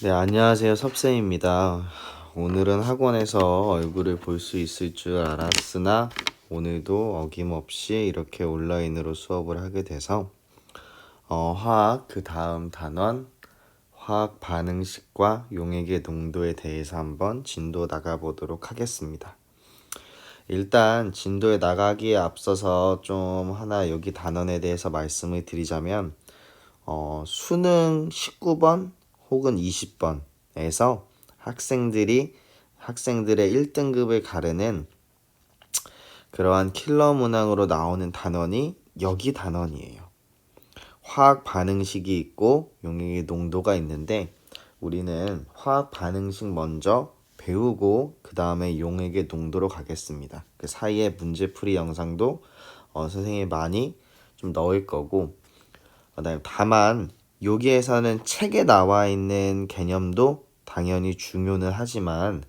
네, 안녕하세요. 섭쌤입니다. 오늘은 학원에서 얼굴을 볼 수 있을 줄 알았으나 오늘도 어김없이 이렇게 온라인으로 수업을 하게 돼서 화학 그 다음 단원 화학 반응식과 용액의 농도에 대해서 한번 진도 나가보도록 하겠습니다. 일단 진도에 나가기에 앞서서 좀 하나 여기 단원에 대해서 말씀을 드리자면 수능 19번 혹은 20번에서 학생들의 1등급을 가르는 그러한 킬러 문항으로 나오는 단원이 여기 단원이에요. 화학 반응식이 있고 용액의 농도가 있는데 우리는 화학 반응식 먼저 배우고 그 다음에 용액의 농도로 가겠습니다. 그 사이에 문제풀이 영상도 선생님이 많이 좀 넣을 거고, 그다음에 다만 여기에서는 책에 나와 있는 개념도 당연히 중요는 하지만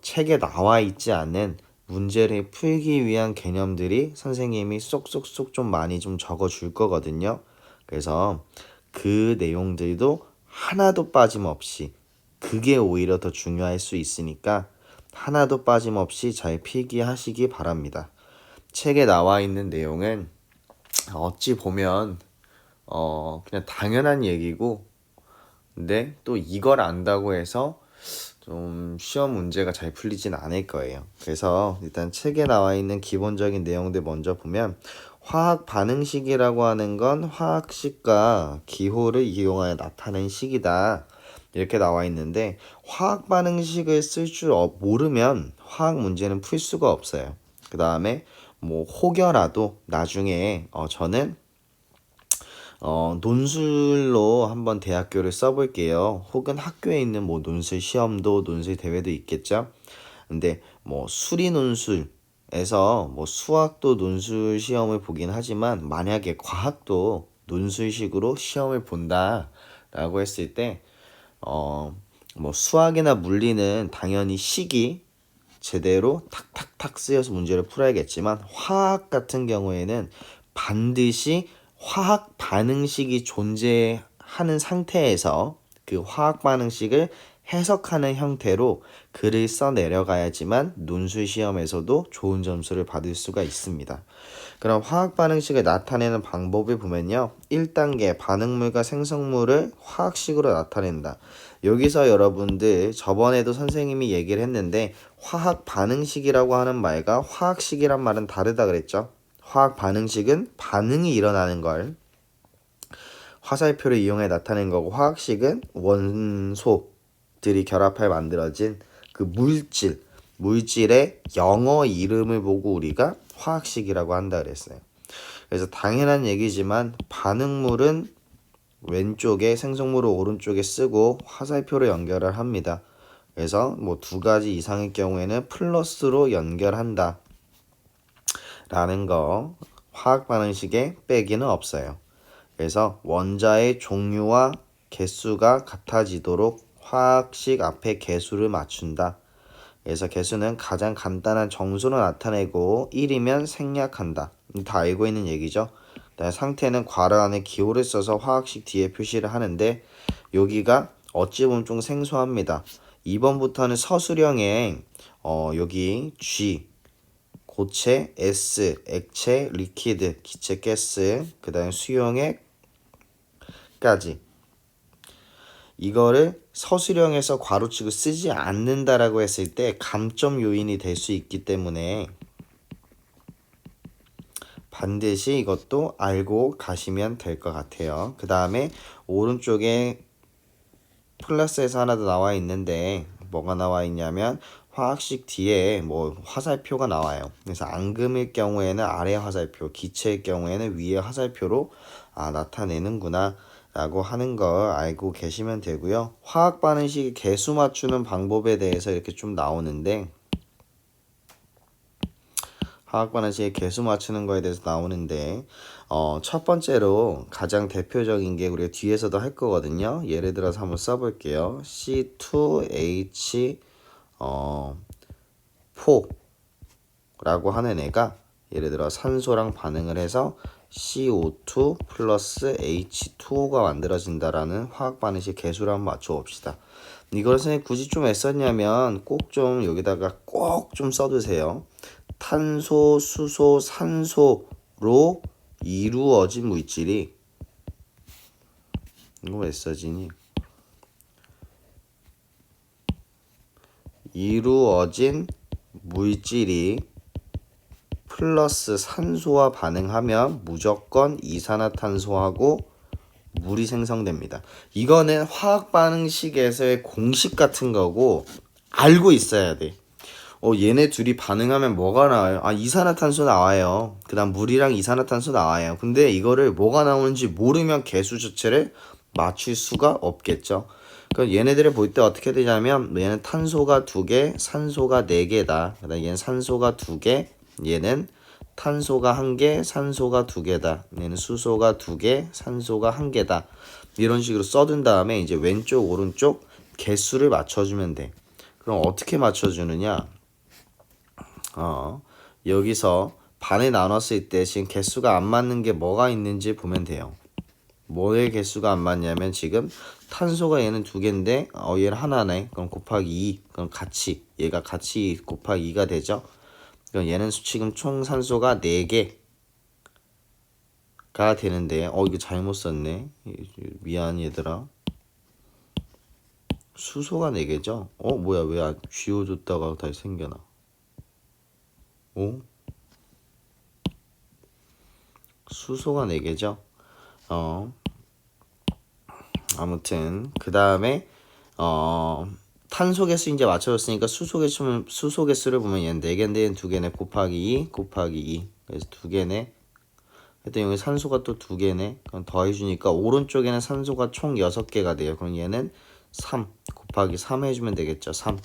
책에 나와 있지 않은 문제를 풀기 위한 개념들이 선생님이 쏙쏙쏙 좀 많이 좀 적어 줄 거거든요. 그래서 그 내용들도 하나도 빠짐없이, 그게 오히려 더 중요할 수 있으니까 하나도 빠짐없이 잘 필기하시기 바랍니다. 책에 나와 있는 내용은 어찌 보면 그냥 당연한 얘기고, 근데 또 이걸 안다고 해서 좀 시험 문제가 잘 풀리진 않을 거예요. 그래서 일단 책에 나와 있는 기본적인 내용들 먼저 보면, 화학 반응식이라고 하는 건 화학식과 기호를 이용하여 나타낸 식이다, 이렇게 나와 있는데, 화학 반응식을 쓸 줄 모르면 화학 문제는 풀 수가 없어요. 그 다음에 뭐 혹여라도 나중에 저는 논술로 한번 대학교를 써볼게요. 혹은 학교에 있는 뭐 논술 시험도 논술 대회도 있겠죠. 근데 뭐 수리 논술에서 뭐 수학도 논술 시험을 보긴 하지만 만약에 과학도 논술식으로 시험을 본다라고 했을 때 뭐 수학이나 물리는 당연히 식이 제대로 탁탁탁 쓰여서 문제를 풀어야겠지만, 화학 같은 경우에는 반드시 화학 반응식이 존재하는 상태에서 그 화학 반응식을 해석하는 형태로 글을 써 내려가야지만 논술 시험에서도 좋은 점수를 받을 수가 있습니다. 그럼 화학 반응식을 나타내는 방법을 보면요, 1단계 반응물과 생성물을 화학식으로 나타낸다. 여기서 여러분들 저번에도 선생님이 얘기를 했는데, 화학 반응식이라고 하는 말과 화학식이란 말은 다르다 그랬죠. 화학 반응식은 반응이 일어나는 걸 화살표를 이용해 나타낸 거고, 화학식은 원소들이 결합해 만들어진 그 물질의 영어 이름을 보고 우리가 화학식이라고 한다 그랬어요. 그래서 당연한 얘기지만 반응물은 왼쪽에, 생성물을 오른쪽에 쓰고 화살표로 연결을 합니다. 그래서 뭐 두 가지 이상의 경우에는 플러스로 연결한다 라는 거, 화학 반응식에 빼기는 없어요. 그래서 원자의 종류와 개수가 같아지도록 화학식 앞에 개수를 맞춘다. 그래서 개수는 가장 간단한 정수로 나타내고 1이면 생략한다. 다 알고 있는 얘기죠. 상태는 괄호 안에 기호를 써서 화학식 뒤에 표시를 하는데, 여기가 어찌 보면 좀 생소합니다. 2번부터는 서술형에 여기 G, 고체, S, 액체, 리퀴드, 기체, 가스, 그 다음에 수용액까지, 이거를 서술형에서 괄호치고 쓰지 않는다라고 했을 때 감점 요인이 될 수 있기 때문에 반드시 이것도 알고 가시면 될 것 같아요. 그 다음에 오른쪽에 플러스에서 하나 더 나와 있는데, 뭐가 나와 있냐면 화학식 뒤에 뭐 화살표가 나와요. 그래서 앙금일 경우에는 아래 화살표, 기체일 경우에는 위에 화살표로 나타내는구나 라고 하는 걸 알고 계시면 되고요. 화학 반응식 개수 맞추는 방법에 대해서 이렇게 좀 나오는데, 화학 반응식의 개수 맞추는 거에 대해서 나오는데, 첫 번째로 가장 대표적인 게 우리가 뒤에서도 할 거거든요. 예를 들어서 한번 써볼게요. C2H 4라고 하는 애가 예를 들어 산소랑 반응을 해서 CO2 플러스 H2O가 만들어진다라는 화학 반응식 개수를 한번 맞춰 봅시다. 이걸 선생님 굳이 좀 애썼냐면 꼭 좀 여기다가 꼭 좀 써두세요. 탄소, 수소, 산소로 이루어진 물질이 이거 왜 써지니? 이루어진 물질이 플러스 산소와 반응하면 무조건 이산화탄소하고 물이 생성됩니다. 이거는 화학 반응식에서의 공식 같은 거고 알고 있어야 돼. 얘네 둘이 반응하면 뭐가 나와요? 이산화탄소 나와요. 그 다음 물이랑 이산화탄소 나와요. 근데 이거를 뭐가 나오는지 모르면 개수 자체를 맞출 수가 없겠죠. 그럼 얘네들을 볼 때 어떻게 되냐면 얘는 탄소가 2개, 산소가 4개다. 그 다음 얘는 산소가 2개, 얘는 탄소가 1개, 산소가 2개다. 얘는 수소가 2개, 산소가 1개다. 이런 식으로 써둔 다음에 이제 왼쪽, 오른쪽 개수를 맞춰주면 돼. 그럼 어떻게 맞춰주느냐? 여기서 반에 나눴을 때 지금 개수가 안 맞는 게 뭐가 있는지 보면 돼요. 뭐의 개수가 안 맞냐면 지금 탄소가 얘는 2개인데 얘는 하나네. 그럼 곱하기 2. 그럼 같이 얘가 같이 곱하기 2가 되죠. 그럼 얘는 지금 총 산소가 4개가 되는데 이거 잘못 썼네. 미안 얘들아. 수소가 4개죠? 뭐야 왜 쥐어줬다가 다시 생겨나. 수소가 4개죠? 아무튼 그 다음에 탄소 개수 이제 맞춰줬으니까 수소 개수를 보면 얘는 4개인데 얘는 2개네. 곱하기 2 곱하기 2 그래서 2개네. 하여튼 여기 산소가 또 2개네. 그럼 더해주니까 오른쪽에는 산소가 총 6개가 돼요. 그럼 얘는 3 곱하기 3 해주면 되겠죠. 3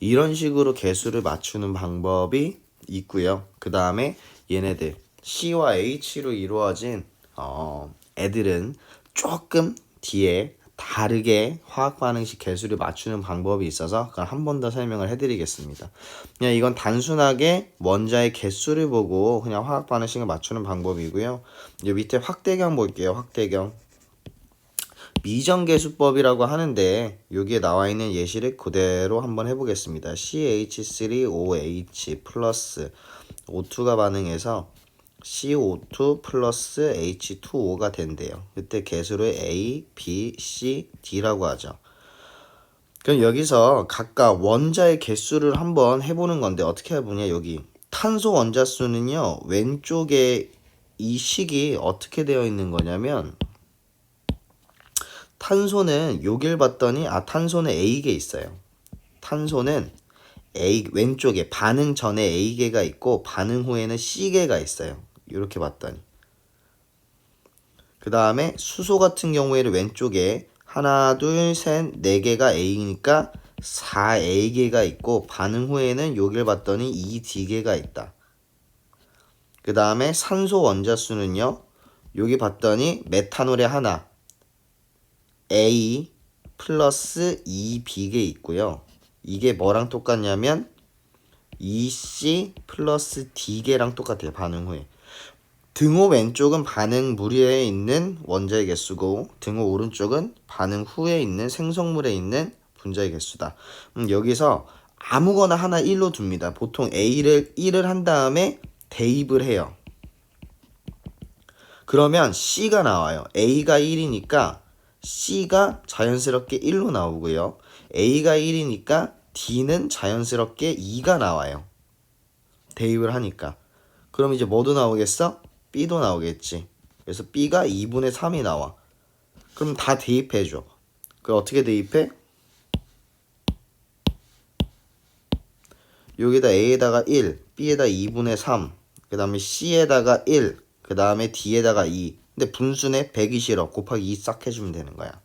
이런 식으로 개수를 맞추는 방법이 있고요. 그 다음에 얘네들 C와 H로 이루어진 애들은 조금 뒤에 다르게 화학 반응식 개수를 맞추는 방법이 있어서 그걸 한 번 더 설명을 해드리겠습니다. 그냥 이건 단순하게 원자의 개수를 보고 그냥 화학 반응식을 맞추는 방법이고요. 이 밑에 확대경 볼게요. 확대경. 미정계수법이라고 하는데 여기에 나와 있는 예시를 그대로 한번 해보겠습니다. CH3OH 플러스 O2가 반응해서 CO2 플러스 H2O가 된대요. 그때 개수를 A, B, C, D라고 하죠. 그럼 여기서 각각 원자의 개수를 한번 해보는 건데 어떻게 해보냐. 여기 탄소 원자 수는요. 왼쪽에 이 식이 어떻게 되어 있는 거냐면 탄소는 여길 봤더니 탄소는 A개 있어요. 탄소는 A 왼쪽에 반응 전에 A개가 있고 반응 후에는 C개가 있어요. 이렇게 봤더니 그 다음에 수소 같은 경우에는 왼쪽에 하나 둘 셋 4개가 A니까 4A개가 있고 반응 후에는 여길 봤더니 2D개가 있다. 그 다음에 산소 원자 수는요. 여기 봤더니 메탄올에 하나 A 플러스 2B개 있고요. 이게 뭐랑 똑같냐면 2C 플러스 D개랑 똑같아요. 반응 후에. 등호 왼쪽은 반응 물에 있는 원자의 개수고 등호 오른쪽은 반응 후에 있는 생성물에 있는 분자의 개수다. 여기서 아무거나 하나 1로 둡니다. 보통 A를 1을 한 다음에 대입을 해요. 그러면 C가 나와요. A가 1이니까 C가 자연스럽게 1로 나오고요. A가 1이니까 D는 자연스럽게 2가 나와요. 대입을 하니까. 그럼 이제 뭐도 나오겠어? B도 나오겠지. 그래서 B가 2분의 3이 나와. 그럼 다 대입해줘. 그럼 어떻게 대입해? 여기다 A에다가 1, B에다 2분의 3, 그 다음에 C에다가 1, 그 다음에 D에다가 2. 근데 분수네 100이 싫어. 곱하기 2 싹 해주면 되는 거야.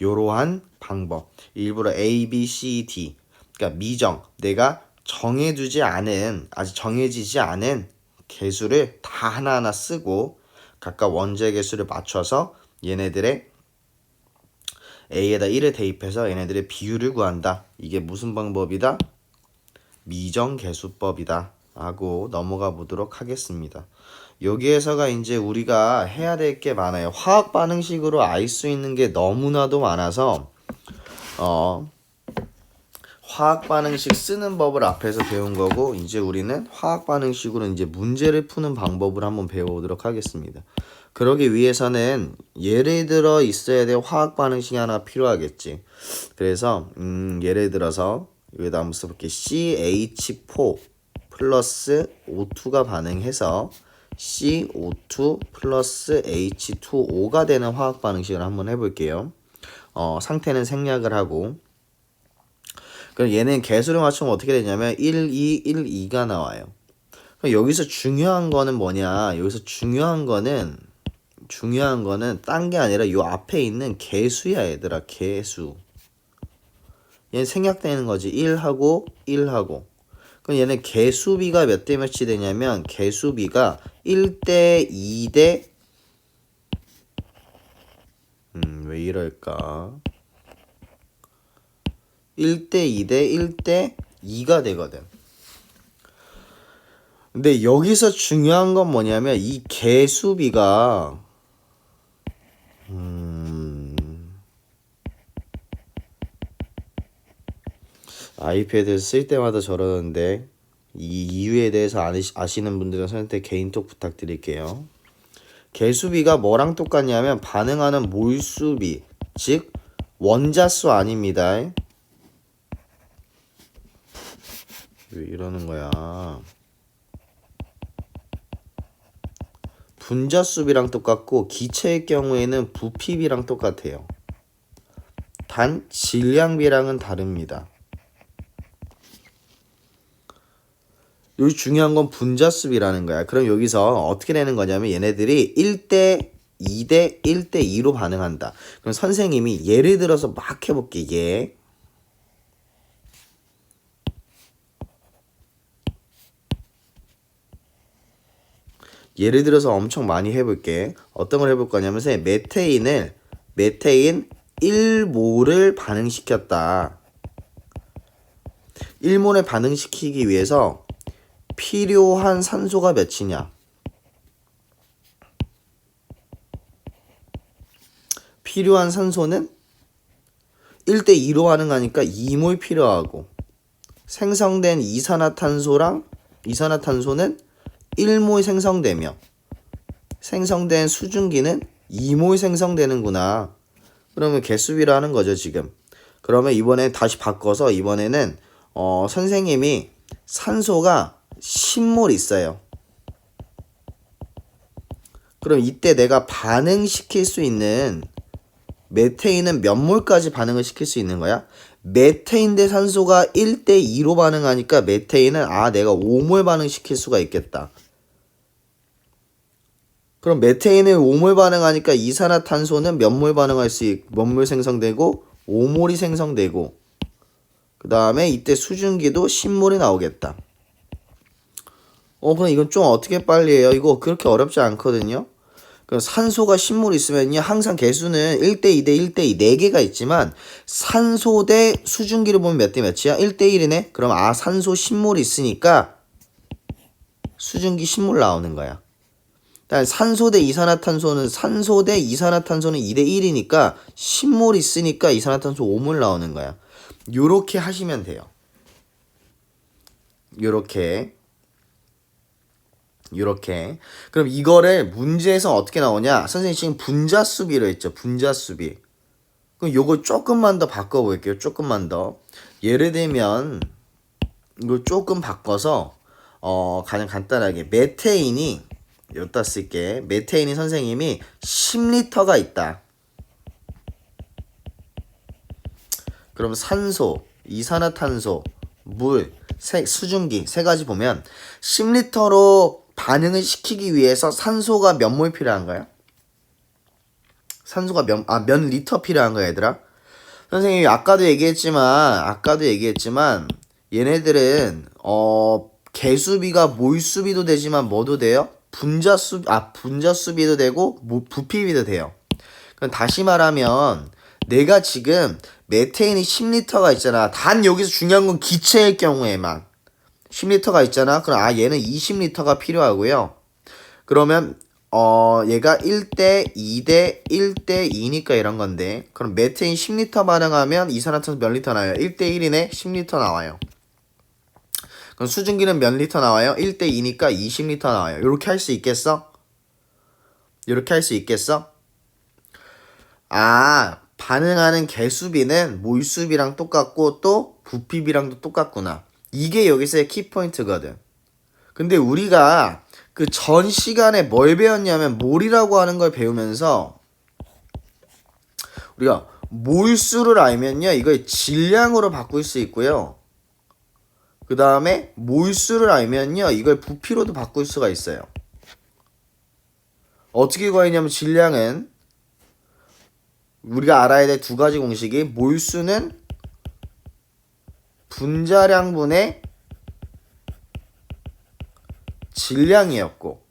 요러한 방법. 일부러 A, B, C, D. 그러니까 미정. 내가 정해두지 않은, 아직 정해지지 않은 개수를 다 하나하나 쓰고 각각 원자의 개수를 맞춰서 얘네들의 A에다 1을 대입해서 얘네들의 비율을 구한다. 이게 무슨 방법이다? 미정계수법이다. 하고 넘어가 보도록 하겠습니다. 여기에서가 이제 우리가 해야 될 게 많아요. 화학 반응식으로 알 수 있는 게 너무나도 많아서 화학 반응식 쓰는 법을 앞에서 배운 거고, 이제 우리는 화학 반응식으로 이제 문제를 푸는 방법을 한번 배워보도록 하겠습니다. 그러기 위해서는 예를 들어 있어야 될 화학 반응식이 하나 필요하겠지. 그래서 예를 들어서 여기다 한번 써볼게. CH4 플러스 O2가 반응해서 CO2 플러스 H2O가 되는 화학 반응식을 한번 해볼게요. 상태는 생략을 하고, 그럼 얘는 개수를 맞추면 어떻게 되냐면 1, 2, 1, 2가 나와요. 그럼 여기서 중요한 거는 뭐냐? 여기서 중요한 거는 딴 게 아니라 요 앞에 있는 개수야, 얘들아. 개수. 얘는 생략되는 거지. 1하고 1하고. 그럼 얘는 개수비가 몇 대 몇이 되냐면 개수비가 1대 2대 왜 이럴까? 1대 2대 1대 2가 되거든. 근데 여기서 중요한 건 뭐냐면 이 개수비가 아이패드 쓸 때마다 저러는데 이 이유에 대해서 아시는 분들은 선생님한테 개인톡 부탁드릴게요. 개수비가 뭐랑 똑같냐면 반응하는 몰수비, 즉 원자수 아닙니다. 왜 이러는 거야? 분자수비랑 똑같고 기체의 경우에는 부피비랑 똑같아요. 단 질량비랑은 다릅니다. 여기 중요한 건 분자수비라는 거야. 그럼 여기서 어떻게 되는 거냐면 얘네들이 1대 2대 1대 2로 반응한다. 그럼 선생님이 예를 들어서 막 해볼게. 예를 들어서 엄청 많이 해볼게. 어떤 걸 해볼 거냐면 메테인 1몰을 반응시켰다. 1몰을 반응시키기 위해서 필요한 산소가 몇이냐? 필요한 산소는 1대 2로 반응하니까 2몰 필요하고, 생성된 이산화탄소는 1몰 생성되며 생성된 수증기는 2몰 생성되는구나. 그러면 개수비를 하는 거죠 지금. 그러면 이번에 다시 바꿔서 이번에는 선생님이 산소가 10몰 있어요. 그럼 이때 내가 반응시킬 수 있는 메테인은 몇 몰까지 반응을 시킬 수 있는 거야? 메테인 대 산소가 1대 2로 반응하니까 메테인은 내가 5몰 반응시킬 수가 있겠다. 그럼 메테인을 5몰 반응하니까 이산화탄소는 몇 몰 몇 몰 생성되고 5몰이 생성되고, 그 다음에 이때 수증기도 10몰이 나오겠다. 그럼 이건 좀 어떻게 빨리 해요? 이거 그렇게 어렵지 않거든요. 그럼 산소가 10몰 있으면요 항상 개수는 1대 2대 1대 2 4개가 있지만 산소 대 수증기를 보면 몇 대 몇이야? 1대 1이네? 그럼 산소 10몰 있으니까 수증기 10몰 나오는 거야. 산소 대 이산화탄소는 2대 1이니까 10몰 있으니까 이산화탄소 5몰 나오는 거야. 요렇게 하시면 돼요. 요렇게. 그럼 이거를 문제에서 어떻게 나오냐? 선생님 지금 분자수비로 했죠. 분자수비. 그럼 요거 조금만 더 바꿔볼게요. 조금만 더. 예를 들면 이걸 조금 바꿔서 가장 간단하게 메테인이 여기다 쓸게. 메테인이 선생님이 10리터가 있다. 그럼 산소, 이산화탄소, 물, 수증기 세 가지 보면 10리터로 반응을 시키기 위해서 산소가 몇 몰 필요한 거야? 산소가 몇 리터 필요한 거야, 얘들아? 선생님이 아까도 얘기했지만 얘네들은 개수비가 몰수비도 되지만 뭐도 돼요? 분자수비도 되고 부피비도 돼요. 그럼 다시 말하면 내가 지금 메테인이 10리터가 있잖아. 단 여기서 중요한 건 기체의 경우에만 10리터가 있잖아. 그럼 얘는 20리터가 필요하고요. 그러면 얘가 1대 2대 1대 2니까 이런 건데, 그럼 메테인 10리터 반응하면 이산화탄소 몇 리터 나와요? 1대 1이네. 10리터 나와요. 그럼 수증기는 몇 리터 나와요? 1대 2니까 20리터 나와요. 이렇게 할 수 있겠어? 이렇게 할 수 있겠어? 아, 반응하는 개수비는 몰수비랑 똑같고 또 부피비랑도 똑같구나. 이게 여기서의 키포인트거든. 근데 우리가 그 전 시간에 뭘 배웠냐면 몰이라고 하는 걸 배우면서 우리가 몰수를 알면요, 이걸 질량으로 바꿀 수 있고요. 그 다음에 몰수를 알면요, 이걸 부피로도 바꿀 수가 있어요. 어떻게 구하냐면 질량은 우리가 알아야 될 두 가지 공식이, 몰수는 분자량분의 질량이었고,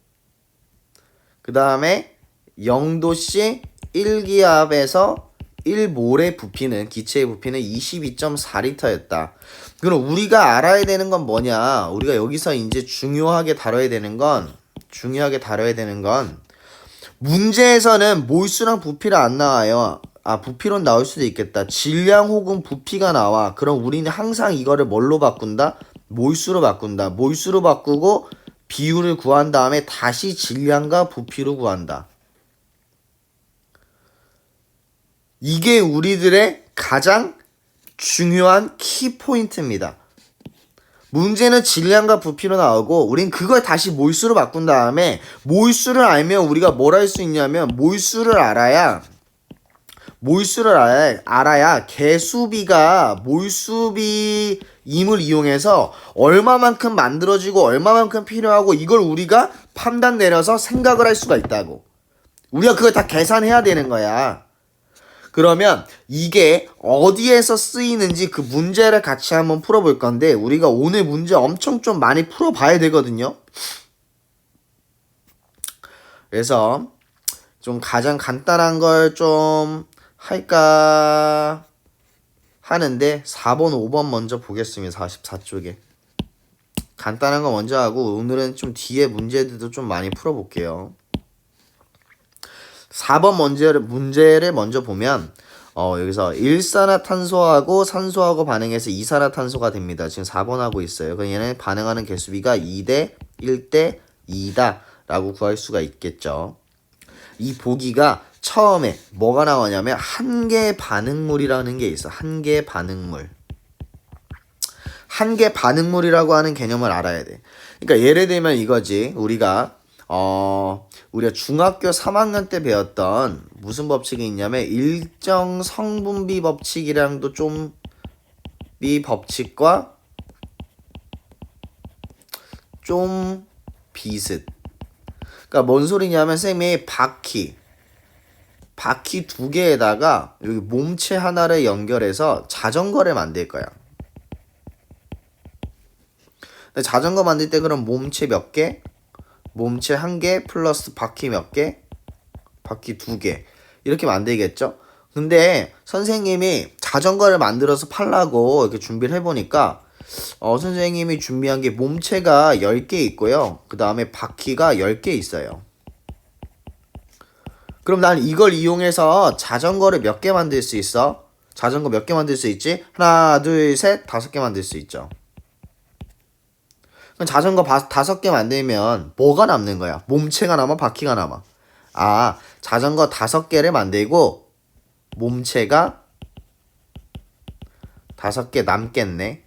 그 다음에 0도씨 1기압에서 1몰의 부피는, 기체의 부피는 22.4리터였다. 그럼 우리가 알아야 되는 건 뭐냐? 우리가 여기서 이제 중요하게 다뤄야 되는 건 문제에서는 몰수랑 부피를 안 나와요. 아, 부피론 나올 수도 있겠다. 질량 혹은 부피가 나와. 그럼 우리는 항상 이거를 뭘로 바꾼다? 몰수로 바꾼다. 몰수로 바꾸고 비율을 구한 다음에 다시 질량과 부피로 구한다. 이게 우리들의 가장 중요한 키포인트입니다. 문제는 질량과 부피로 나오고 우린 그걸 다시 몰수로 바꾼 다음에, 몰수를 알면 우리가 뭘 할 수 있냐면, 몰수를 알아야 개수비가 몰수비임을 이용해서 얼마만큼 만들어지고 얼마만큼 필요하고 이걸 우리가 판단 내려서 생각을 할 수가 있다고. 우리가 그걸 다 계산해야 되는 거야. 그러면 이게 어디에서 쓰이는지 그 문제를 같이 한번 풀어볼 건데, 우리가 오늘 문제 엄청 좀 많이 풀어봐야 되거든요. 그래서 좀 가장 간단한 걸 좀 할까 하는데 4번, 5번 먼저 보겠습니다. 44쪽에. 간단한 거 먼저 하고 오늘은 좀 뒤에 문제들도 좀 많이 풀어볼게요. 4번 문제를 먼저 보면 여기서 일산화탄소하고 산소하고 반응해서 이산화탄소가 됩니다. 지금 4번 하고 있어요. 그럼 얘는 반응하는 개수비가 2대 1대 2다 라고 구할 수가 있겠죠. 이 보기가 처음에 뭐가 나오냐면 한계 반응물이라는 게 있어. 한계 반응물. 한계 반응물이라고 하는 개념을 알아야 돼. 그러니까 예를 들면 이거지. 우리가 중학교 3학년 때 배웠던 무슨 법칙이 있냐면 일정 성분비 법칙이랑도 좀 비법칙과 좀 비슷. 그러니까 뭔 소리냐면 쌤이 바퀴 두 개에다가 여기 몸체 하나를 연결해서 자전거를 만들 거야. 근데 자전거 만들 때 그럼 몸체 몇 개? 몸체 1개 플러스 바퀴 몇 개? 바퀴 2개. 이렇게 만들겠죠? 근데 선생님이 자전거를 만들어서 팔라고 이렇게 준비를 해보니까 선생님이 준비한 게 몸체가 10개 있고요. 그 다음에 바퀴가 10개 있어요. 그럼 난 이걸 이용해서 자전거를 몇 개 만들 수 있어? 자전거 몇 개 만들 수 있지? 하나, 둘, 셋, 5개 만들 수 있죠. 그럼 자전거 5개 만들면 뭐가 남는 거야? 몸체가 남아, 바퀴가 남아? 아, 자전거 5개를 만들고 몸체가 5개 남겠네.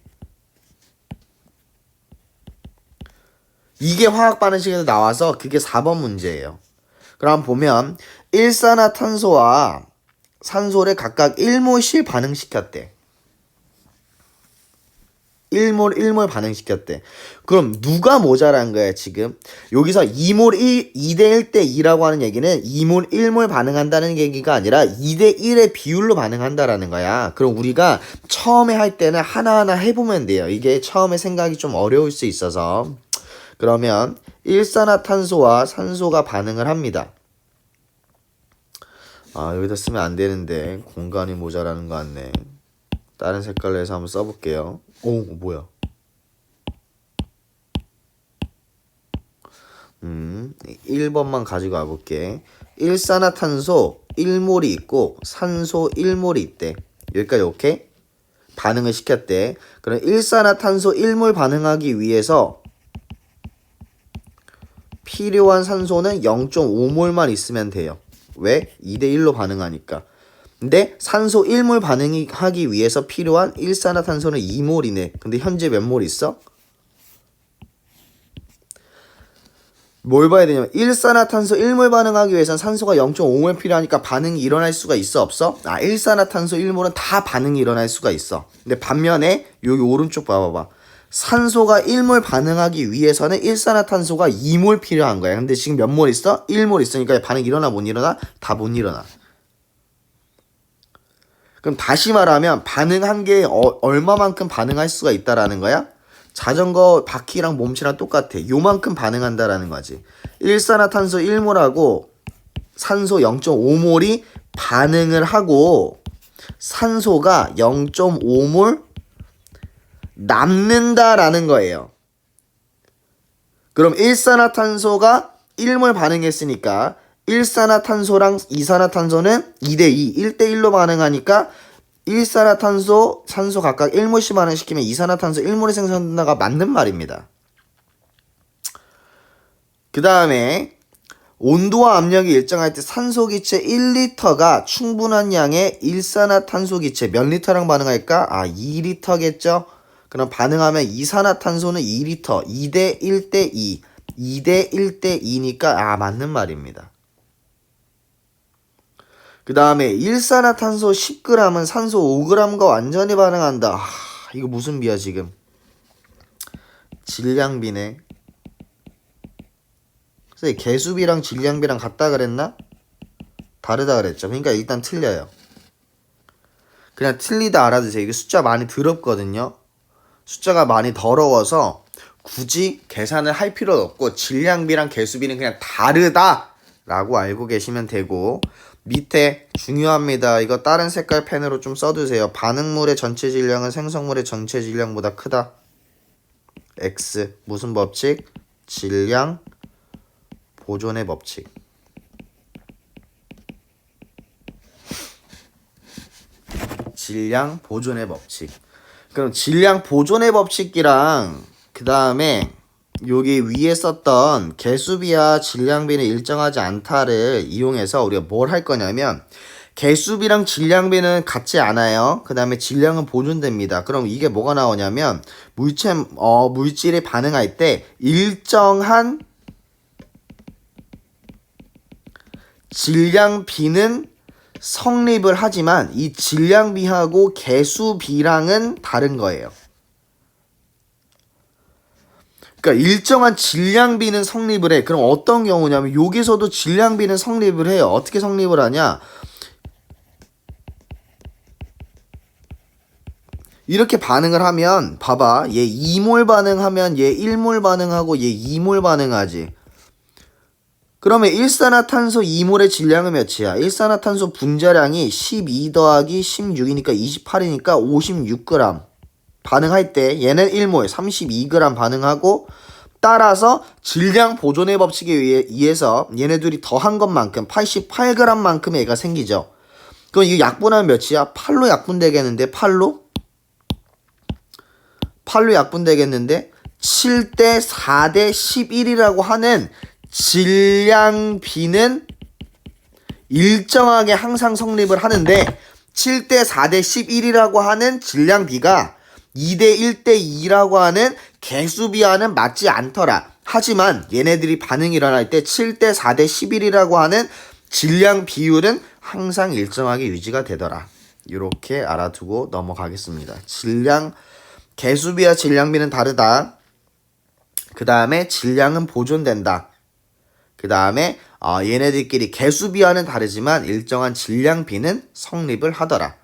이게 화학 반응식에서 나와서 그게 4번 문제예요. 그럼 보면 일산화탄소와 산소를 각각 1몰씩 반응시켰대. 1몰 반응시켰대. 그럼 누가 모자란 거야 지금? 여기서 2대 1대 2라고 하는 얘기는 2몰 1몰 반응한다는 얘기가 아니라 2대 1의 비율로 반응한다라는 거야. 그럼 우리가 처음에 할 때는 하나하나 해보면 돼요. 이게 처음에 생각이 좀 어려울 수 있어서. 그러면 일산화탄소와 산소가 반응을 합니다. 아, 여기다 쓰면 안 되는데 공간이 모자라는 거 같네. 다른 색깔로 해서 한번 써볼게요. 오, 뭐야? 1번만 가지고 와볼게. 일산화탄소 1몰이 있고 산소 1몰이 있대. 여기까지 오케이? 반응을 시켰대. 그럼 일산화탄소 1몰 반응하기 위해서 필요한 산소는 0.5몰만 있으면 돼요. 왜? 2대1로 반응하니까. 근데 산소 1몰 반응하기 위해서 필요한 일산화탄소는 2몰이네. 근데 현재 몇 몰 있어? 뭘 봐야 되냐면 일산화탄소 1몰 반응하기 위해서는 산소가 0.5몰 필요하니까 반응이 일어날 수가 있어 없어? 일산화탄소 1몰은 다 반응이 일어날 수가 있어. 근데 반면에 여기 오른쪽 봐봐봐. 산소가 1몰 반응하기 위해서는 일산화탄소가 2몰 필요한 거야. 근데 지금 몇 몰 있어? 1몰 있으니까 반응 일어나 못 일어나? 다 못 일어나. 그럼 다시 말하면 반응한 게 얼마만큼 반응할 수가 있다라는 거야? 자전거 바퀴랑 몸체랑 똑같아. 요만큼 반응한다라는 거지. 일산화탄소 1몰하고 산소 0.5몰이 반응을 하고 산소가 0.5몰 남는다라는 거예요. 그럼 일산화탄소가 1몰 반응했으니까 일산화탄소랑 이산화탄소는 2대2, 1대1로 반응하니까 일산화탄소, 산소 각각 1몰씩 반응시키면 이산화탄소 1몰이 생성된다가 맞는 말입니다. 그 다음에 온도와 압력이 일정할 때 산소 기체 1리터가 충분한 양의 일산화탄소 기체 몇 리터랑 반응할까? 2리터겠죠? 그럼 반응하면 이산화탄소는 2리터, 2대 1대 2, 2대 1대 2니까 맞는 말입니다. 그 다음에 일산화탄소 10g은 산소 5g과 완전히 반응한다. 이거 무슨 비야 지금? 질량비네. 그래서 개수비랑 질량비랑 같다 그랬나? 다르다 그랬죠. 그러니까 일단 틀려요. 그냥 틀리다 알아두세요. 이게 숫자 많이 더럽거든요. 숫자가 많이 더러워서 굳이 계산을 할 필요도 없고 질량비랑 개수비는 그냥 다르다 라고 알고 계시면 되고, 밑에 중요합니다. 이거 다른 색깔 펜으로 좀 써두세요. 반응물의 전체 질량은 생성물의 전체 질량보다 크다. X. 무슨 법칙? 질량 보존의 법칙. 질량 보존의 법칙. 그럼 질량 보존의 법칙이랑 그 다음에 여기 위에 썼던 개수비와 질량비는 일정하지 않다를 이용해서 우리가 뭘 할 거냐면, 개수비랑 질량비는 같지 않아요. 그 다음에 질량은 보존됩니다. 그럼 이게 뭐가 나오냐면 물질이 반응할 때 일정한 질량비는 성립을 하지만 이 질량비하고 개수비랑은 다른 거예요. 그러니까 일정한 질량비는 성립을 해. 그럼 어떤 경우냐면 여기서도 질량비는 성립을 해요. 어떻게 성립을 하냐? 이렇게 반응을 하면 봐봐. 얘 2몰 반응하면 얘 1몰 반응하고 얘 2몰 반응하지. 그러면 일산화탄소 2몰의 질량은 몇이야? 일산화탄소 분자량이 12 더하기 16이니까 28이니까 56g. 반응할 때 얘는 1몰 32g 반응하고, 따라서 질량 보존의 법칙에 의해서 얘네들이 더한 것만큼 88g만큼의 애가 생기죠. 그럼 이거 약분하면 몇이야? 8로 약분되겠는데 8로 약분되겠는데 7대 4대 11이라고 하는 질량비는 일정하게 항상 성립을 하는데 7대 4대 11이라고 하는 질량비가 2대 1대 2라고 하는 개수비와는 맞지 않더라. 하지만 얘네들이 반응이 일어날 때 7대 4대 11이라고 하는 질량 비율은 항상 일정하게 유지가 되더라. 이렇게 알아두고 넘어가겠습니다. 개수비와 질량비는 다르다. 그 다음에 질량은 보존된다. 그 다음에 얘네들끼리 개수비와는 다르지만 일정한 질량비는 성립을 하더라.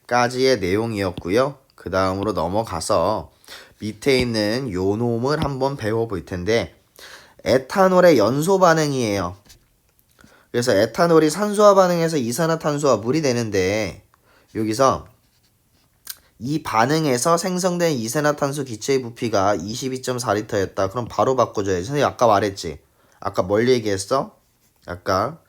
까지의 내용이었고요. 그 다음으로 넘어가서 밑에 있는 요 놈을 한번 배워볼 텐데, 에탄올의 연소 반응이에요. 그래서 에탄올이 산소와 반응해서 이산화탄소와 물이 되는데, 여기서 이 반응에서 생성된 이산화탄소 기체의 부피가 22.4리터였다. 그럼 바로 바꿔줘야지. 선생님 아까 말했지. 아까 뭘 얘기했어? 아까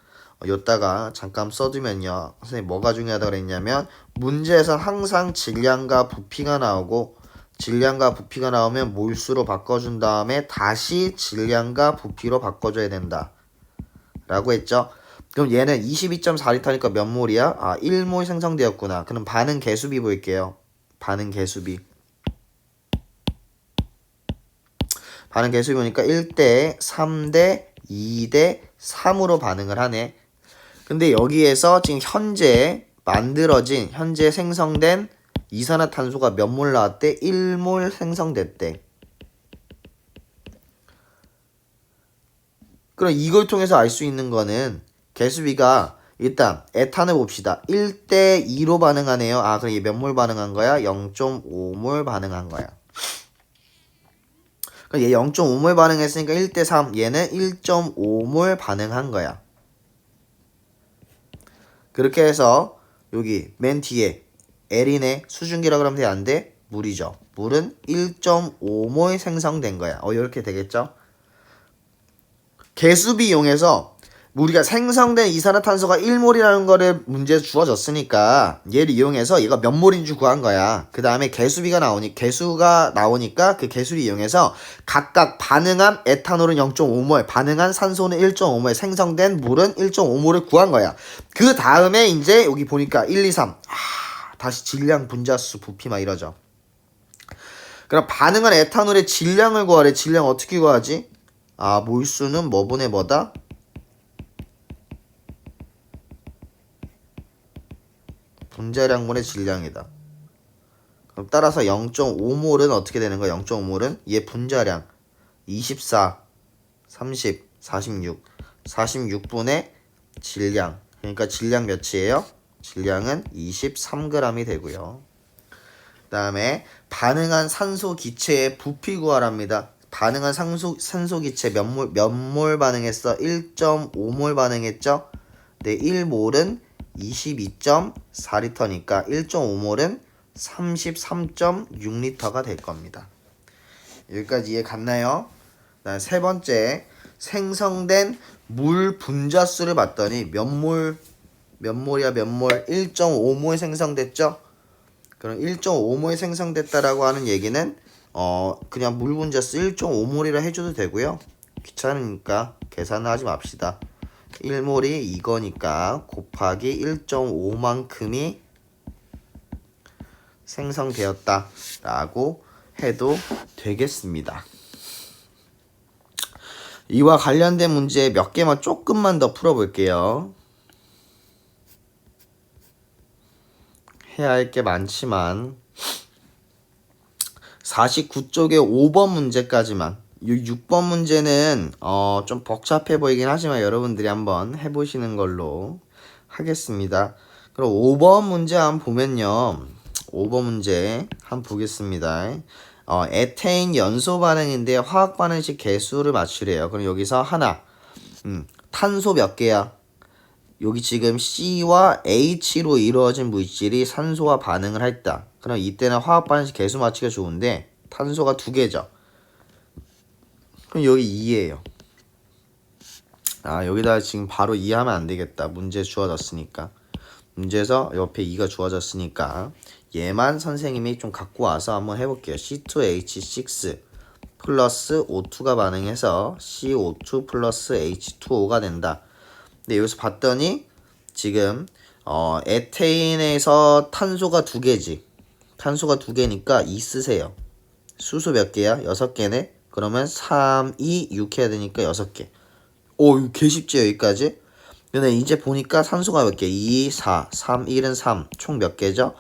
요따가 잠깐 써두면요. 선생님 뭐가 중요하다고 그랬냐면 문제에서 항상 질량과 부피가 나오고 질량과 부피가 나오면 몰수로 바꿔준 다음에 다시 질량과 부피로 바꿔줘야 된다. 라고 했죠. 그럼 얘는 22.4리터니까 몇 몰이야? 아, 1몰 생성되었구나. 그럼 반응 개수비 볼게요. 반응 개수비. 반응 개수비 보니까 1대 3대 2대 3으로 반응을 하네. 근데 여기에서 지금 현재 만들어진, 현재 생성된 이산화탄소가 몇 몰 나왔대? 1몰 생성됐대. 그럼 이걸 통해서 알 수 있는 거는 개수비가 일단 에탄을 봅시다. 1대 2로 반응하네요. 아, 그럼 얘 몇 몰 반응한 거야? 0.5몰 반응한 거야. 그럼 얘 0.5몰 반응했으니까 1대 3. 얘는 1.5몰 반응한 거야. 그렇게 해서 여기 맨 뒤에 L이네. 수증기라 그러면 돼? 안 돼? 물이죠. 물은 1.5몰 생성된 거야. 이렇게 되겠죠? 개수비 이용해서 우리가 생성된 이산화탄소가 1몰이라는 거를 문제에 주어졌으니까 얘를 이용해서 얘가 몇 몰인 줄 구한 거야. 그 다음에 개수가 나오니까 그 개수를 이용해서 각각 반응한 에탄올은 0.5몰, 반응한 산소는 1.5몰, 생성된 물은 1.5몰을 구한 거야. 그 다음에 이제 여기 보니까 1, 2, 3 다시 질량, 분자수, 부피 막 이러죠. 그럼 반응한 에탄올의 질량을 구하래. 질량 어떻게 구하지? 아, 몰수는 뭐분의 뭐다? 분자량분의 질량이다. 그럼 따라서 0.5몰은 어떻게 되는 거야? 0.5몰은 얘 분자량 24, 30, 46, 46분의 질량. 그러니까 질량 몇이에요? 질량은 23g이 되고요. 그 다음에 반응한 산소 기체의 부피 구하랍니다. 반응한 산소 기체 몇 몰 반응했어? 1.5몰 반응했죠? 네, 1몰은 22.4리터니까 1.5몰은 33.6리터가 될 겁니다. 여기까지 이해 갔나요? 세 번째, 생성된 물 분자수를 봤더니 몇 몰이야 몇 몰? 1.5몰 생성됐죠? 그럼 1.5몰 생성됐다라고 하는 얘기는 그냥 물 분자수 1.5몰이라 해줘도 되고요. 귀찮으니까 계산을 하지 맙시다. 1몰이 이거니까 곱하기 1.5만큼이 생성되었다 라고 해도 되겠습니다. 이와 관련된 문제 몇 개만 조금만 더 풀어볼게요. 해야 할 게 많지만 49쪽의 5번 문제까지만. 6번 문제는 좀 복잡해 보이긴 하지만 여러분들이 한번 해보시는 걸로 하겠습니다. 그럼 5번 문제 한번 보면요. 5번 문제 한번 보겠습니다. 에테인 연소 반응인데 화학 반응식 개수를 맞추래요. 그럼 여기서 하나, 탄소 몇 개야? 여기 지금 C와 H로 이루어진 물질이 산소와 반응을 했다. 그럼 이때는 화학 반응식 개수 맞추기가 좋은데 탄소가 2개죠. 그럼 여기 2예요. 아, 여기다 지금 바로 이해하면 안 되겠다. 문제 주어졌으니까. 문제에서 옆에 2가 주어졌으니까 얘만 선생님이 좀 갖고 와서 한번 해볼게요. C2H6 플러스 O2가 반응해서 CO2 플러스 H2O가 된다. 근데 여기서 봤더니 지금 에테인에서 탄소가 2개지. 탄소가 2개니까 2 쓰세요. 수소 몇 개야? 6개네. 그러면 3, 2, 6 해야 되니까 6개. 이거 개 쉽지 여기까지? 근데 이제 보니까 산소가 몇 개? 2, 4, 3, 1은 3. 총 몇 개죠?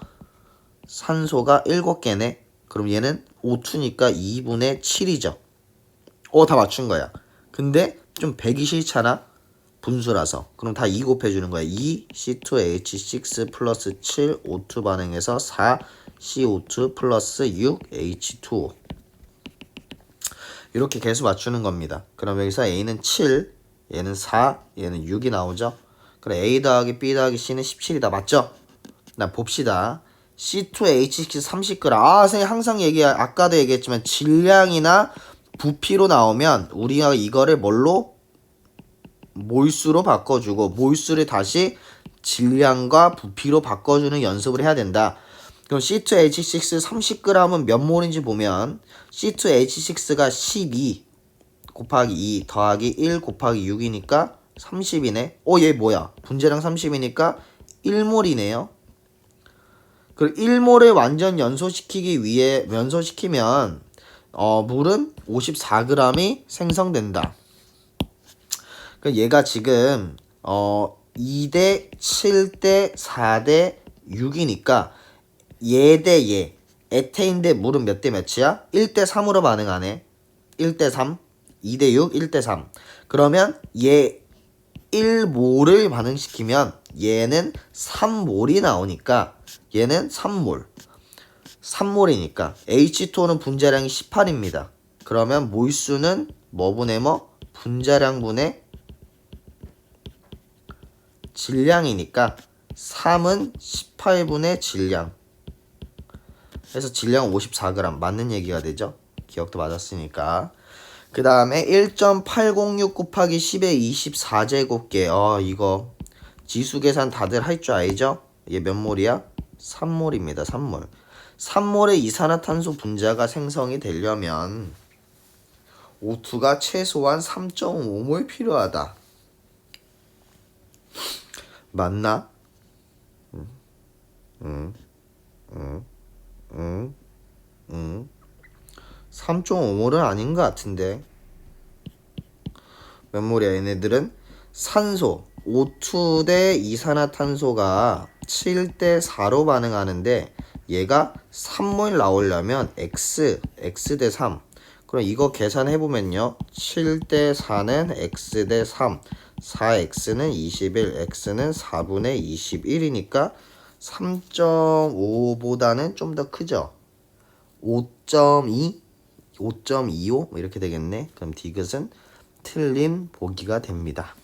산소가 7개네. 그럼 얘는 O2니까 2분의 7이죠. 다 맞춘 거야. 근데 좀 배기 싫잖아. 분수라서. 그럼 다 2 곱해주는 거야. 2 C2H6 플러스 7 O2 반응해서 4 CO2 플러스 6 H2O. 이렇게 개수 맞추는 겁니다. 그럼 여기서 A는 7, 얘는 4, 얘는 6이 나오죠. 그럼 A 더하기 B 더하기 C는 17이다. 맞죠? 나 봅시다. C2H6 30g. 선생님 항상 아까도 얘기했지만 질량이나 부피로 나오면 우리가 이거를 뭘로 몰수로 바꿔주고 몰수를 다시 질량과 부피로 바꿔주는 연습을 해야 된다. 그럼 C2H6 30g은 몇 몰인지 보면 C2H6가 12 곱하기 2 더하기 1 곱하기 6이니까 30이네. 얘 뭐야? 분자량 30이니까 1몰이네요. 그리고 1몰을 완전 연소시키기 위해 연소시키면 물은 54g이 생성된다. 그러니까 얘가 지금 2대 7대 4대 6이니까 얘 대 얘 에테인 대 물은 몇 대 몇이야? 1대 3으로 반응하네. 1대 3 2대 6 1대 3. 그러면 얘 1몰을 반응시키면 얘는 3몰이 나오니까 얘는 3몰 3몰이니까 H2O는 분자량이 18입니다. 그러면 몰수는 뭐분의 뭐? 분자량분의 질량이니까 3은 18분의 질량. 그래서 질량은 54g 맞는 얘기가 되죠. 기억도 맞았으니까. 그 다음에 1.806 곱하기 10의 24제곱계. 이거 지수 계산 다들 할 줄 알죠? 얘 몇 몰이야? 3몰입니다. 3몰. 3몰의 이산화탄소 분자가 생성이 되려면 O2가 최소한 3.5몰 필요하다. 맞나? 3.5몰은 아닌 것 같은데. 몇 몰이야? 얘네들은 산소 O2 대 이산화탄소가 7대 4로 반응하는데 얘가 3몰 나오려면 X 대 3. 그럼 이거 계산해보면요. 7대 4는 X 대 3. 4x는 21, x는 4분의 21이니까 3.5보다는 좀 더 크죠. 5.2, 5.25 이렇게 되겠네. 그럼 디귿은 틀린 보기가 됩니다.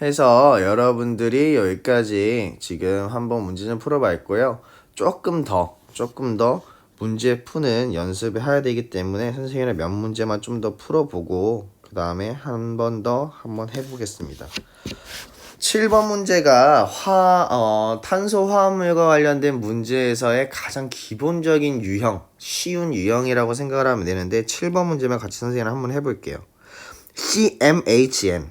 해서 여러분들이 여기까지 지금 한번 문제 좀 풀어봤고요. 조금 더 문제 푸는 연습을 해야 되기 때문에 선생님의 몇 문제만 좀 더 풀어보고 그 다음에 한 번 더 한번 해보겠습니다. 7번 문제가 탄소 화합물과 관련된 문제에서의 가장 기본적인 유형, 쉬운 유형이라고 생각을 하면 되는데 7번 문제만 같이 선생님 한번 해볼게요. CmHn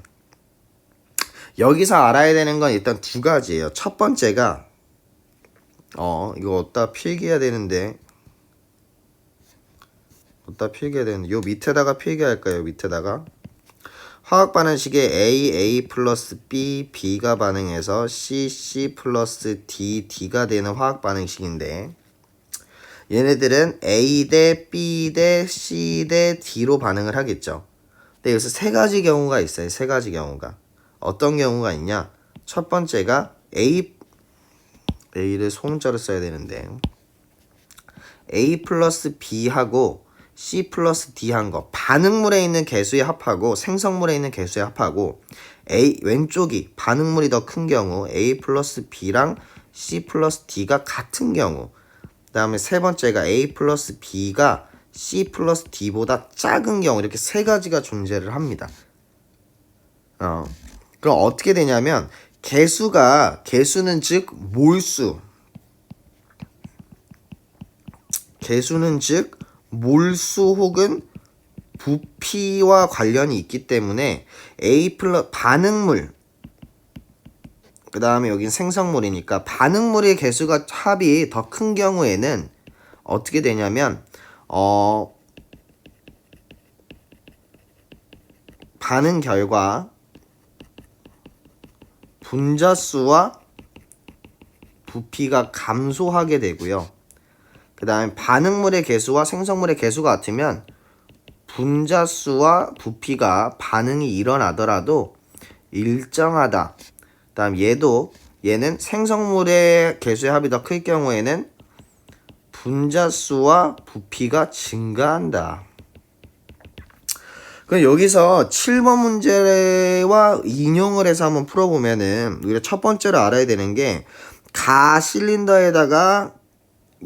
여기서 알아야 되는 건 일단 두 가지예요. 첫 번째가 이거 어디다 필기해야 되는데 요 밑에다가 필기할까요? 밑에다가 화학 반응식에 A 플러스 B, B가 반응해서 C 플러스 D가 되는 화학 반응식인데 얘네들은 A 대 B 대 C 대 D로 반응을 하겠죠. 근데 여기서 세 가지 경우가 있어요. 세 가지 경우가. 어떤 경우가 있냐? 첫 번째가 A를 소문자로 써야 되는데 A 플러스 B하고 C 플러스 D 한 거 반응물에 있는 개수의 합하고 생성물에 있는 개수의 합하고 왼쪽이 반응물이 더 큰 경우 A 플러스 B랑 C 플러스 D가 같은 경우 그 다음에 세 번째가 A 플러스 B가 C 플러스 D보다 작은 경우 이렇게 세 가지가 존재를 합니다. 그럼 어떻게 되냐면 개수는 즉 몰수 개수는 즉 몰수 혹은 부피와 관련이 있기 때문에 반응물 그 다음에 여긴 생성물이니까 반응물의 개수가 합이 더 큰 경우에는 어떻게 되냐면 반응 결과 분자수와 부피가 감소하게 되고요. 그 다음에 반응물의 개수와 생성물의 개수가 같으면 분자수와 부피가 반응이 일어나더라도 일정하다. 그 다음 얘는 생성물의 개수의 합이 더 클 경우에는 분자수와 부피가 증가한다. 그럼 여기서 7번 문제와 인용을 해서 한번 풀어보면은 우리가 첫 번째로 알아야 되는 게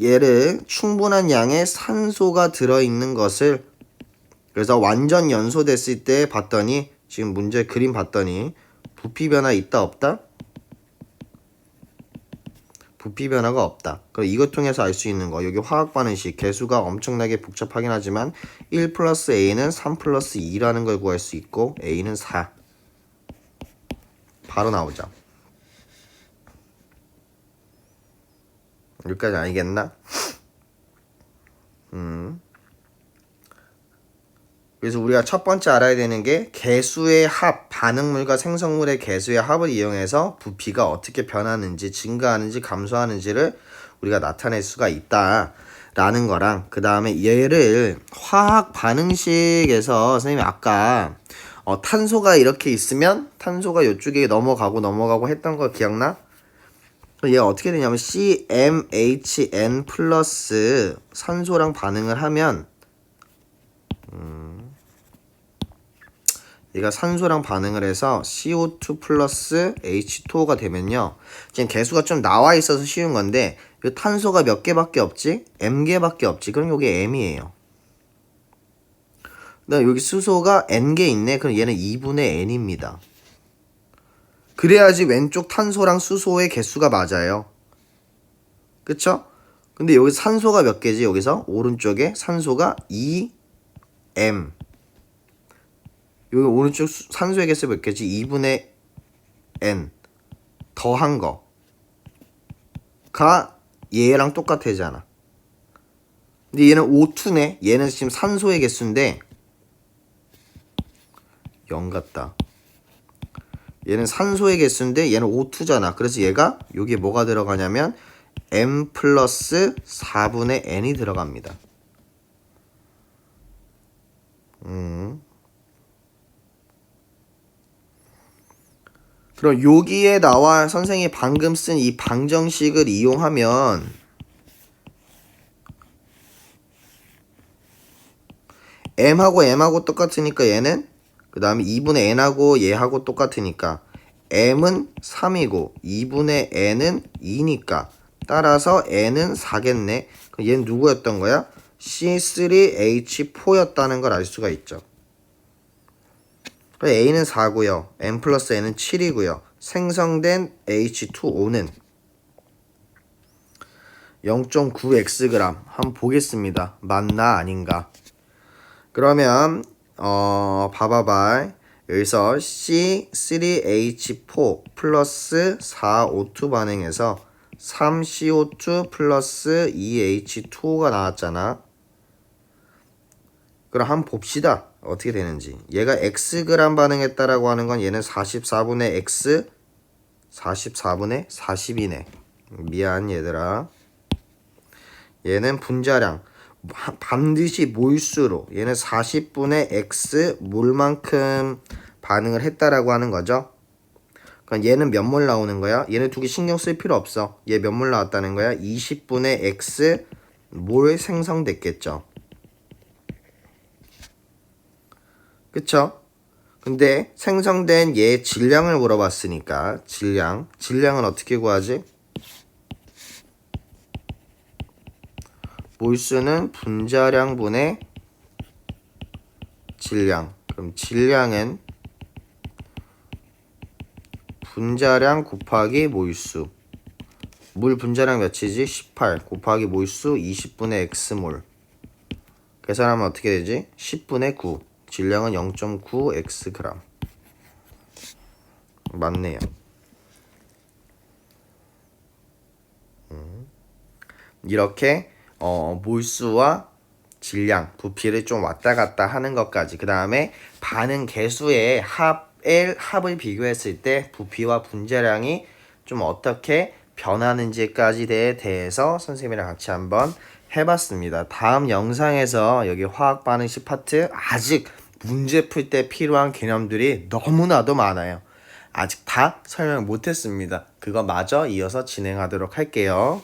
얘를 충분한 양의 산소가 들어있는 것을 그래서 완전 연소됐을 때 봤더니 지금 문제 그림 봤더니 부피 변화 있다 없다? 부피 변화가 없다. 그럼 이것 통해서 알 수 있는 거, 여기 화학 반응식 개수가 엄청나게 복잡하긴 하지만 1 플러스 A는 3 플러스 2라는 걸 구할 수 있고 A는 4. 바로 나오죠. 여기까지 알겠나? 그래서 우리가 첫 번째 알아야 되는 게 개수의 합, 반응물과 생성물의 개수의 합을 이용해서 부피가 어떻게 변하는지, 증가하는지, 감소하는지를 우리가 나타낼 수가 있다라는 거랑, 그 다음에 얘를 화학 반응식에서 선생님이 아까 탄소가 이렇게 있으면 탄소가 이쪽에 넘어가고 했던 거 기억나? 얘가 어떻게 되냐면 CmHn 플러스 산소랑 반응을 하면 얘가 산소랑 반응을 해서 CO2 플러스 H2O가 되면요, 지금 개수가 좀 나와 있어서 쉬운 건데 이 탄소가 몇 개밖에 없지? M개밖에 없지. 그럼 이게 M이에요. 그다음 여기 수소가 N개 있네. 그럼 얘는 2분의 N입니다. 그래야지 왼쪽 탄소랑 수소의 개수가 맞아요. 그쵸? 근데 여기 산소가 몇 개지? 여기서 오른쪽에 산소가 2M. 여기 오른쪽 산소의 개수 몇 개지? 2분의 N 더한 거가 얘랑 똑같아지잖아. 근데 얘는 O2네. 얘는 지금 산소의 개수인데 0 같다. 얘는 산소의 개수인데 얘는 O2잖아. 그래서 얘가 여기에 뭐가 들어가냐면 M 플러스 4분의 N이 들어갑니다. 그럼 여기에 나와 선생님이 방금 쓴 이 방정식을 이용하면 M하고 M하고 똑같으니까 얘는, 그 다음에 2분의 N하고 얘하고 똑같으니까 M은 3이고 2분의 N은 2니까 따라서 N은 4겠네. 그럼 얘는 누구였던 거야? C3H4였다는 걸 알 수가 있죠. A는 4고요. M 플러스 N은 7이고요. 생성된 H2O는 0.9Xg. 한번 보겠습니다. 맞나 아닌가. 그러면 봐봐봐. 여기서 C3H4 플러스 4O2 반응해서 3CO2 플러스 2H2O가 나왔잖아. 그럼 한번 봅시다. 어떻게 되는지. 얘가 Xg 반응했다라고 하는 건 얘는 44분의 X 44분의 40이네. 미안 얘들아. 얘는 분자량 반드시 몰수로, 얘는 40분의 X 몰만큼 반응을 했다라고 하는 거죠. 그럼 얘는 몇 몰 나오는 거야? 얘는 두 개 신경 쓸 필요 없어. 얘 몇 몰 나왔다는 거야? 20분의 X 몰 생성됐겠죠. 그쵸? 근데 생성된 얘 질량을 물어봤으니까 질량은 어떻게 구하지? 몰수는 분자량분의 질량. 그럼 질량은 분자량 곱하기 몰수. 물 분자량 몇이지? 18 곱하기 몰수 20분의 X몰. 계산하면 어떻게 되지? 10분의 9. 질량은 0.9Xg. 맞네요. 이렇게 몰수와 질량, 부피를 좀 왔다 갔다 하는 것까지, 그 다음에 반응 개수의 합을 비교했을 때 부피와 분자량이 좀 어떻게 변하는지까지 대해서 선생님이랑 같이 한번 해봤습니다. 다음 영상에서 여기 화학 반응식 파트 아직 문제 풀 때 필요한 개념들이 너무나도 많아요. 아직 다 설명 못했습니다. 그거 마저 이어서 진행하도록 할게요.